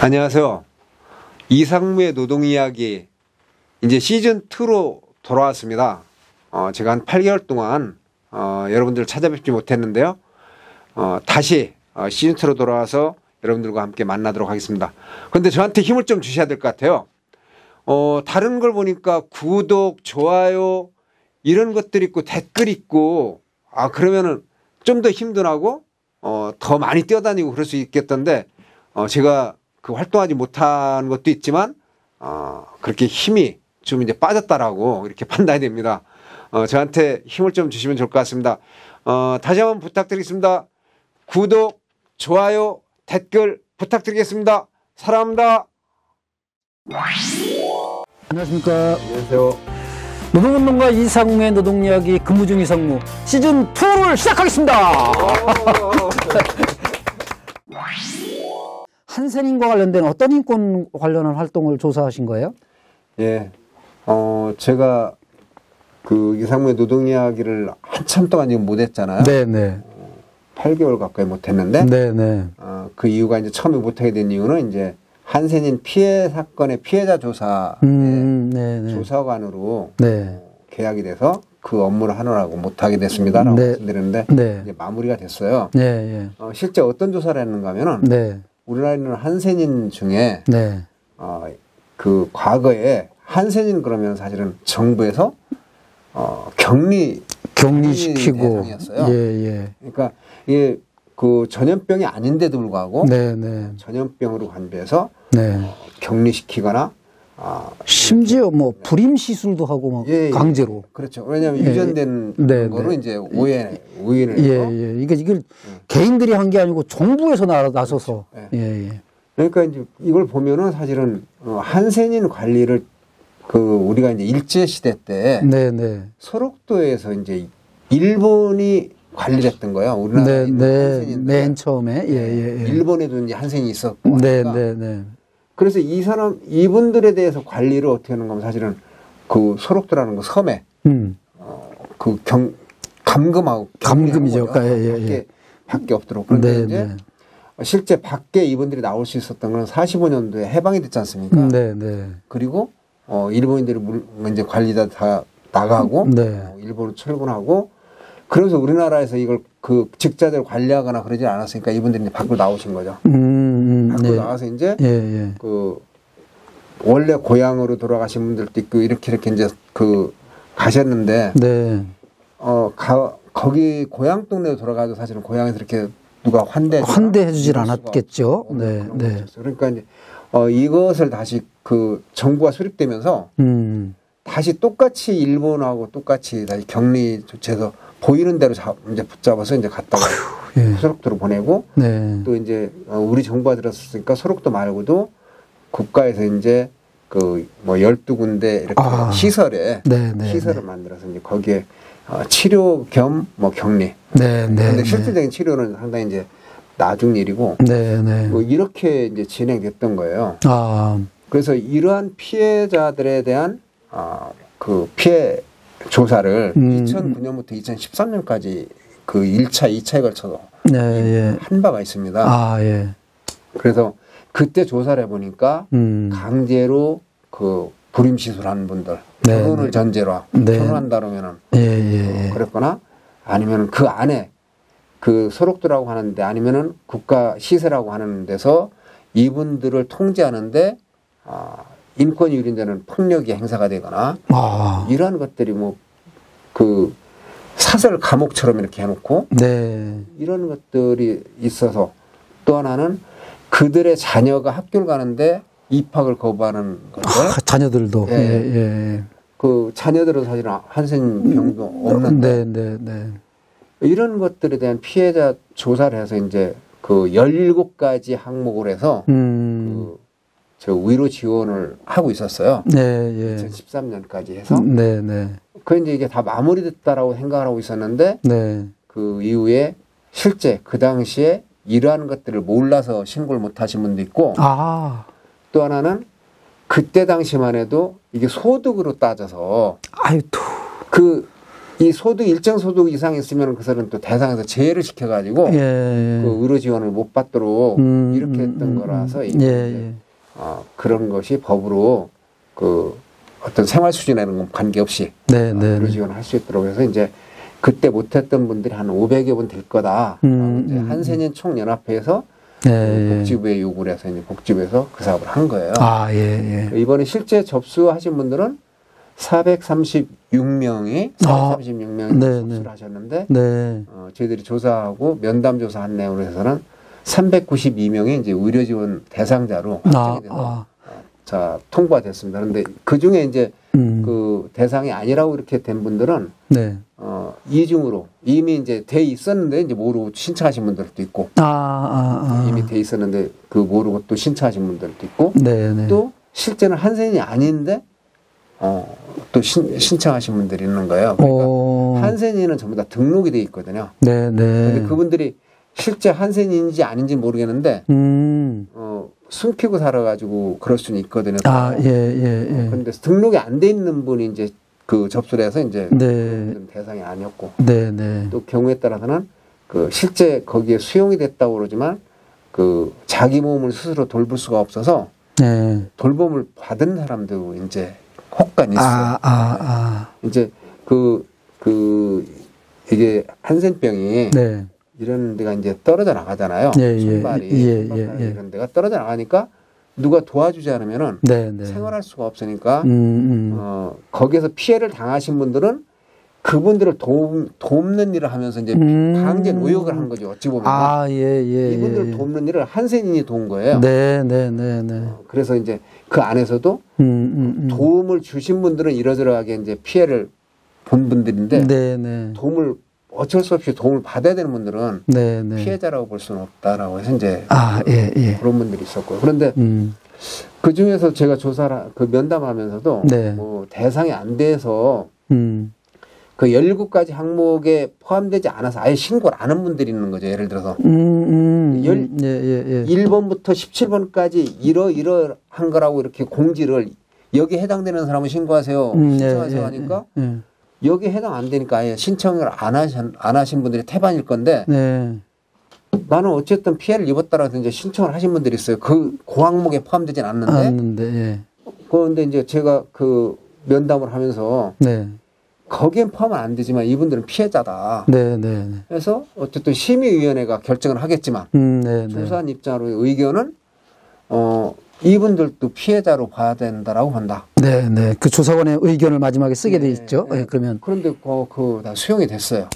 안녕하세요. 이상무의 노동이야기 이제 시즌2로 돌아왔습니다. 제가 한 8개월 동안 여러분들을 찾아뵙지 못했는데요. 다시 시즌2로 돌아와서 여러분들과 함께 만나도록 하겠습니다. 그런데 저한테 힘을 좀 주셔야 될 것 같아요. 다른 걸 보니까 구독, 좋아요 이런 것들 있고 댓글 있고 그러면은 좀 더 힘들하고 더 많이 뛰어다니고 그럴 수 있겠던데 제가 그 활동하지 못한 것도 있지만 그렇게 힘이 좀 이제 빠졌다라고 이렇게 판단이 됩니다. 저한테 힘을 좀 주시면 좋을 것 같습니다. 다시 한번 부탁드리겠습니다. 구독, 좋아요, 댓글 부탁드리겠습니다. 사랑합니다. 안녕하십니까. 안녕하세요. 노동운동가 이상무의 노동이야기 근무 중 이상무 시즌2를 시작하겠습니다. 한센인과 관련된 어떤 인권 관련한 활동을 조사하신 거예요? 예. 제가 그 이상무의 노동이야기를 한참 동안 지금 못했잖아요. 네네. 8개월 가까이 못했는데. 네네. 그 이유가 이제 처음에 못하게 된 이유는 이제 한센인 피해 사건의 피해자 조사 조사관으로 계약이 돼서 그 업무를 하느라고 못하게 됐습니다라고 말씀드렸는데 이제 마무리가 됐어요. 실제 어떤 조사를 했는가 하면은 우리나라에 있는 한센인 중에 그 과거에 한센인 그러면 사실은 정부에서 격리시키고 그러니까 이게 그 전염병이 아닌데도 불구하고 전염병으로 간주해서 격리시키거나 심지어 뭐 불임 시술도 하고 막 강제로 그렇죠. 왜냐하면 유전된 거로 이제 오인을 해서 이걸 개인들이 한 게 아니고 정부에서 나서서 그러니까 이제 이걸 보면은 사실은 한센인 관리를 그 우리가 이제 일제 시대 때 소록도에서 이제 일본이 관리를 했던 거예요. 우리나라에 맨 처음에 일본에도 이제 한센이 있었고 그래서 이분들에 대해서 관리를 어떻게 하는 거면 사실은 그 소록도라는 그 섬에 그 감금이죠. 밖에 없도록. 그런데 이제 실제 밖에 이분들이 나올 수 있었던 건 45년도에 해방이 됐지 않습니까? 그리고 일본인들이 이제 관리자 다 나가고 일본으로 출근하고 그러면서 우리나라에서 이걸 그 직자들 관리하거나 그러지 않았으니까 이분들이 이제 밖으로 나오신 거죠. 밖으로 나와서 이제 그 원래 고향으로 돌아가신 분들도 있고 이렇게 이제 그 가셨는데 거기 고향 동네로 돌아가도 사실은 고향에서 이렇게 누가 환대해주질 않았겠죠. 그러니까 이제 이것을 다시 그 정부가 수립되면서 다시 똑같이 일본하고 똑같이 다시 격리 조치해서 보이는 대로 이제 붙잡아서 이제 갔다가 소록도로 보내고 또 이제 우리 정부가 들었으니까 소록도 말고도 국가에서 이제 그 뭐 12군데 이렇게 시설을 만들어서 이제 거기에 치료 겸 뭐 격리. 근데 실질적인 치료는 상당히 이제 나중 일이고 뭐 이렇게 이제 진행됐던 거예요. 그래서 이러한 피해자들에 대한 그 피해 조사를 2009년부터 2013년까지 그 1차, 2차에 걸쳐서 한 바가 있습니다. 그래서 그때 조사를 해보니까 강제로 그 불임시술하는 분들, 결혼을 전제로 결혼한다 그러면은 그랬거나 아니면은 그 안에 그 소록도라고 하는데 아니면은 국가 시세라고 하는 데서 이분들을 통제하는데 인권이 유린되는 폭력이 행사가 되거나 이러한 것들이 뭐 그 사설 감옥처럼 이렇게 해놓고 이런 것들이 있어서 또 하나는 그들의 자녀가 학교를 가는데 입학을 거부하는 건데 자녀들도 그 자녀들은 사실은 한센 병도 없는데 이런 것들에 대한 피해자 조사를 해서 이제 그 17가지 항목을 해서 저 위로 지원을 하고 있었어요. 2013년까지 해서. 그 이제 이게 다 마무리됐다라고 생각을 하고 있었는데 그 이후에 실제 그 당시에 이러한 것들을 몰라서 신고를 못 하신 분도 있고 또 하나는 그때 당시만 해도 이게 소득으로 따져서 그 이 소득 일정 소득 이상 있으면 그 사람은 또 대상에서 제외를 시켜가지고 그 의료 지원을 못 받도록 이렇게 했던 거라서 이게 그런 것이 법으로 그 어떤 생활 수준이라는 건 관계없이 의료 지원을 할 수 있도록 해서 이제 그때 못했던 분들이 한 500여 분 될 거다. 이제 한센인 총연합회에서 복지부에 요구를 해서 이제 복지부에서 그 사업을 한 거예요. 이번에 실제 접수하신 분들은 436명이 접수를 하셨는데 저희들이 조사하고 면담 조사한 내용으로 해서는 392명이 이제 의료 지원 대상자로 확정이 돼서 자 통보가 됐습니다. 그런데 그 중에 이제 그 대상이 아니라고 이렇게 된 분들은 이중으로 이미 이제 돼 있었는데 이제 모르고 신청하신 분들도 있고 이미 돼 있었는데 그 모르고 또 신청하신 분들도 있고 또 실제는 한센이 아닌데 또 신청하신 분들이 있는 거예요. 그러니까 한센이는 전부 다 등록이 돼 있거든요. 근데 그분들이 실제 한센인지 아닌지 모르겠는데 숨기고 살아가지고 그럴 수는 있거든요. 그런데 등록이 안 돼 있는 분이 이제 그 접수를 해서 이제 대상이 아니었고 또 경우에 따라서는 그 실제 거기에 수용이 됐다고 그러지만 그 자기 몸을 스스로 돌볼 수가 없어서 돌봄을 받은 사람도 이제 혹간 있어요. 이제 이게 한센병이 이런 데가 이제 떨어져 나가잖아요. 손발이 이런 데가 떨어져 나가니까 누가 도와주지 않으면은 생활할 수가 없으니까 거기에서 피해를 당하신 분들은 그분들을 돕는 일을 하면서 이제 강제 노역을 한 거죠. 어찌 보면 이분들을 돕는 일을 한센인이 도운 거예요. 그래서 이제 그 안에서도 도움을 주신 분들은 이러저러하게 이제 피해를 본 분들인데 도움을 어쩔 수 없이 도움을 받아야 되는 분들은 피해자라고 볼 수는 없다라고 해서 이제 그런 분들이 있었고요. 그런데 그 중에서 제가 그 면담하면서도 뭐 대상이 안 돼서 그 17가지 항목에 포함되지 않아서 아예 신고를 안 한 분들이 있는 거죠. 예를 들어서 1번부터 17번까지 이러한 거라고 이렇게 공지를 여기 해당되는 사람은 신고하세요. 신청하세요 하니까 여기 해당 안 되니까 아예 신청을 안 하신 분들이 태반일 건데 나는 어쨌든 피해를 입었다라서 이제 신청을 하신 분들이 있어요. 그 항목에 포함되진 않는데 그런데 이제 제가 그 면담을 하면서 거기엔 포함은 안 되지만 이분들은 피해자다. 그래서 어쨌든 심의위원회가 결정을 하겠지만 조사한 입장으로 의견은 이분들도 피해자로 봐야 된다라고 본다. 그 조사관의 의견을 마지막에 쓰게 돼 있죠. 그러면 그런데 다 수용이 됐어요.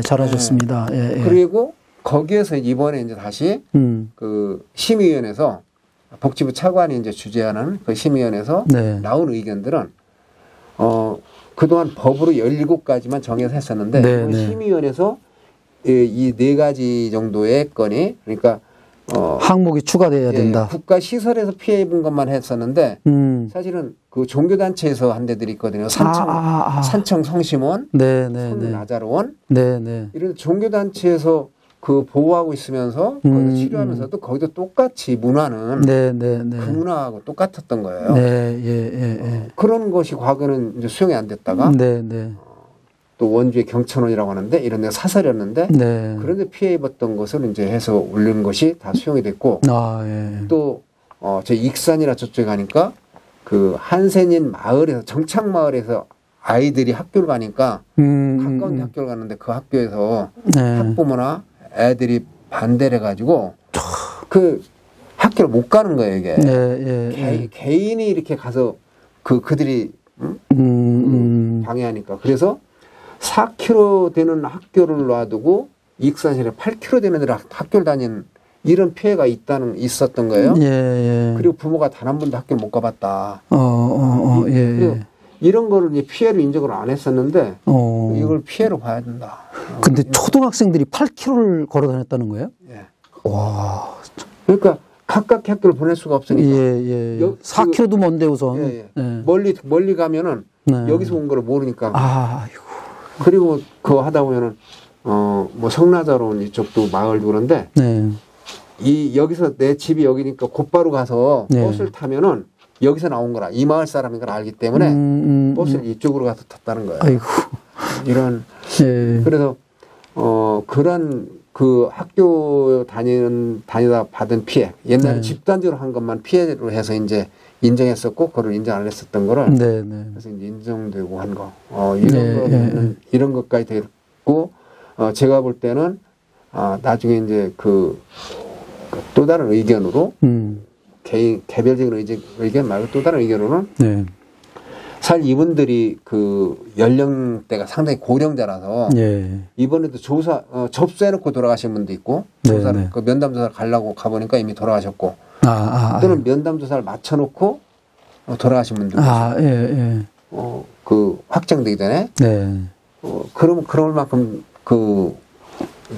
잘하셨습니다. 그리고 거기에서 이번에 이제 다시 그 심의위원회에서 복지부 차관이 이제 주재하는 그 심의위원회에서 나온 의견들은 그동안 법으로 17가지만 정해서 했었는데 심의위원회에서 이 4가지 정도의 건이 그러니까 항목이 추가돼야 된다. 국가 시설에서 피해 입은 것만 했었는데 사실은 그 종교단체에서 한 데들이 있거든요. 산청 성심원, 성나자로원 이런 종교단체에서 그 보호하고 있으면서 거기서 치료하면서도 거기도 똑같이 문화는 그 문화하고 똑같았던 거예요. 그런 것이 과거는 이제 수용이 안 됐다가 또 원주의 경천원이라고 하는데 이런 데가 사설이었는데 그런데 피해 입었던 것을 이제 해서 올린 것이 다 수용이 됐고 또 저 익산이나 저쪽에 가니까 그 한센인 마을에서 정착 마을에서 아이들이 학교를 가니까 가까운 학교를 갔는데 그 학교에서 학부모나 애들이 반대를 해가지고 그 학교를 못 가는 거예요 이게 개인이 이렇게 가서 그들이 방해하니까 그래서 4km 되는 학교를 놔두고 익산시에 8km 되는 데를 학교를 다닌 이런 피해가 있었던 거예요. 그리고 부모가 단 한 번도 학교를 못 가봤다. 이런 거를 이제 피해를 인정을 안 했었는데 이걸 피해로 봐야 된다. 근데 초등학생들이 8km를 걸어 다녔다는 거예요? 와. 그러니까 가깝게 학교를 보낼 수가 없으니까. 4km도 먼데 우선. 멀리 가면은 여기서 온 거를 모르니까. 그리고 그거 하다 보면은 뭐 성나자로운 이쪽도 마을도 그런데 여기서 내 집이 여기니까 곧바로 가서 버스를 타면은 여기서 나온 거라 이 마을 사람인 걸 알기 때문에 버스를 이쪽으로 가서 탔다는 거예요. 이런 예. 그래서 그런 그 학교 다니다 받은 피해 옛날에 네. 집단적으로 한 것만 피해로 해서 이제 인정했었고 그걸 인정 안 했었던 거를 네, 네. 그래서 이제 인정되고 한 거 이런 것까지 됐고 제가 볼 때는 나중에 이제 그 또 다른 의견으로 개별적인 의견 말고 또 다른 의견으로는 네. 사실 이분들이 그 연령대가 상당히 고령자라서 예. 이번에도 접수해놓고 돌아가신 분도 있고 네. 그 면담 조사를 가려고 가보니까 이미 돌아가셨고 또는 면담 조사를 맞춰놓고 돌아가신 분도 있고 예. 그 확정되기 전에 네. 그럴 만큼 그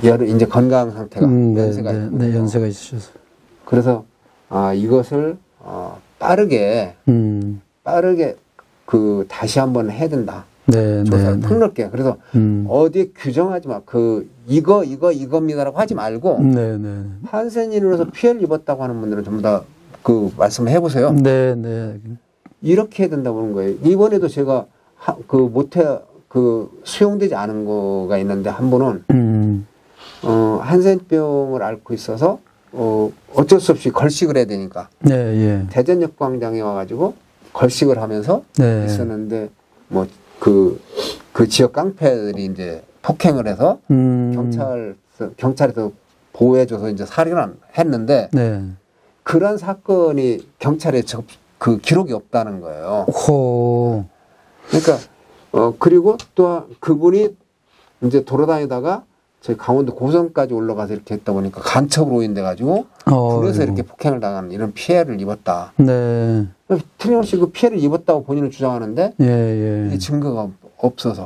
이제 건강 상태가 연세가 있고 연세가 있으셔서 그래서 이것을 빠르게 그 다시 한번 해야 된다. 조사를 폭넓게. 그래서 어디에 규정하지 마. 이겁니다라고 하지 말고 한센인으로서 피해를 입었다고 하는 분들은 전부 다 그 말씀해 보세요. 이렇게 해야 된다고 하는 거예요. 이번에도 제가 수용되지 않은 거가 있는데 한 분은 한센병을 앓고 있어서 어쩔 수 없이 걸식을 해야 되니까 대전역 광장에 와가지고 걸식을 하면서 있었는데 뭐 그 지역 깡패들이 이제 폭행을 해서 경찰에서 보호해줘서 이제 살인을 했는데 그런 사건이 경찰에 그 기록이 없다는 거예요. 그러니까 그리고 또 그분이 이제 돌아다니다가 저희 강원도 고성까지 올라가서 이렇게 했다 보니까 간첩으로 오인돼 가지고 그래서 이렇게 폭행을 당하는 이런 피해를 입었다. 틀림없이 그 피해를 입었다고 본인은 주장하는데 이 증거가 없어서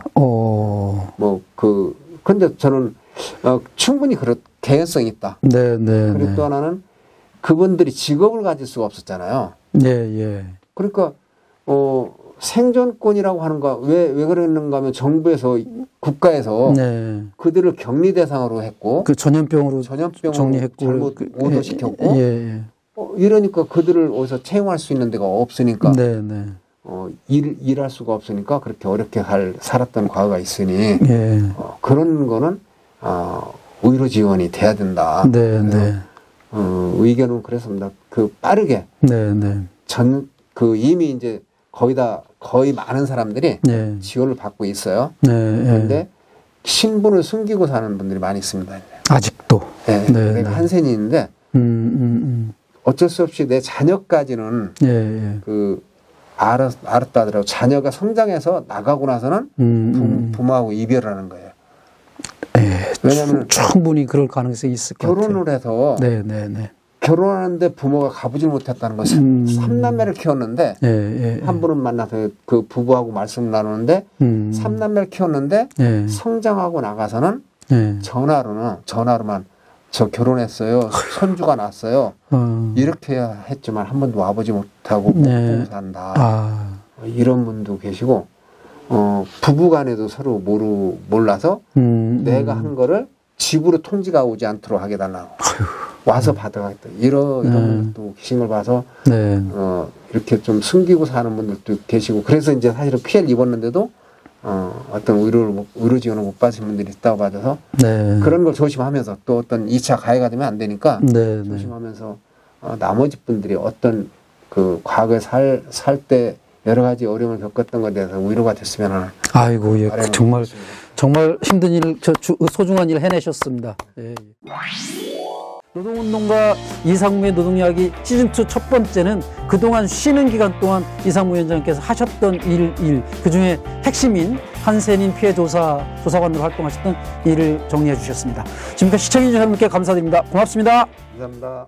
근데 저는 충분히 개연성이 있다. 그리고 또 하나는 그분들이 직업을 가질 수가 없었잖아요. 그러니까 생존권이라고 하는 거 왜 그랬는가 하면 정부에서 국가에서 그들을 격리 대상으로 했고 그 전염병으로 정리했고 잘못 오도시켰고 이러니까 그들을 어디서 채용할 수 있는 데가 없으니까 일할 수가 없으니까 그렇게 어렵게 살았던 과거가 있으니 그런 거는 의료 지원이 돼야 된다. 의견은 그랬습니다. 그 빠르게 이미 이제 거의 많은 사람들이 지원을 받고 있어요. 그런데 신분을 숨기고 사는 분들이 많이 있습니다. 아직도. 내가 한센인인데 어쩔 수 없이 내 자녀까지는 알았다 하더라도 자녀가 성장해서 나가고 나서는 부모하고 이별하는 거예요. 왜냐하면 충분히 그럴 가능성이 있을 것 같아요. 결혼을 해서 결혼하는데 부모가 가보질 못했다는 것은 3남매를 키웠는데 한 분은 만나서 그 부부하고 말씀을 나누는데 3남매를 키웠는데 성장하고 나가서는 전화로만 저 결혼했어요. 손주가 났어요. 이렇게 했지만 한 번도 와보지 못하고 못 보고 산다. 이런 분도 계시고 부부간에도 서로 몰라서 내가 한 거를 집으로 통지가 오지 않도록 하게 달라고 와서 받아가겠다. 이런 분들도 계신 걸 봐서 이렇게 좀 숨기고 사는 분들도 계시고 그래서 이제 사실은 피해를 입었는데도 어떤 의료 지원을 못 받으신 분들이 있다고 봐서 그런 걸 조심하면서 또 어떤 2차 가해가 되면 안 되니까 조심하면서 나머지 분들이 어떤 그 과거에 살 때 여러 가지 어려움을 겪었던 것에 대해서 위로가 됐으면 하는. 아이고, 정말 힘든 일, 소중한 일 해내셨습니다. 노동운동가 이상무의 노동이야기 시즌2 첫 번째는 그동안 쉬는 기간 동안 이상무 위원장께서 하셨던 일, 그 중에 핵심인 한센인 피해 조사관으로 활동하셨던 일을 정리해 주셨습니다. 지금까지 시청해주신 여러분께 감사드립니다. 고맙습니다. 감사합니다.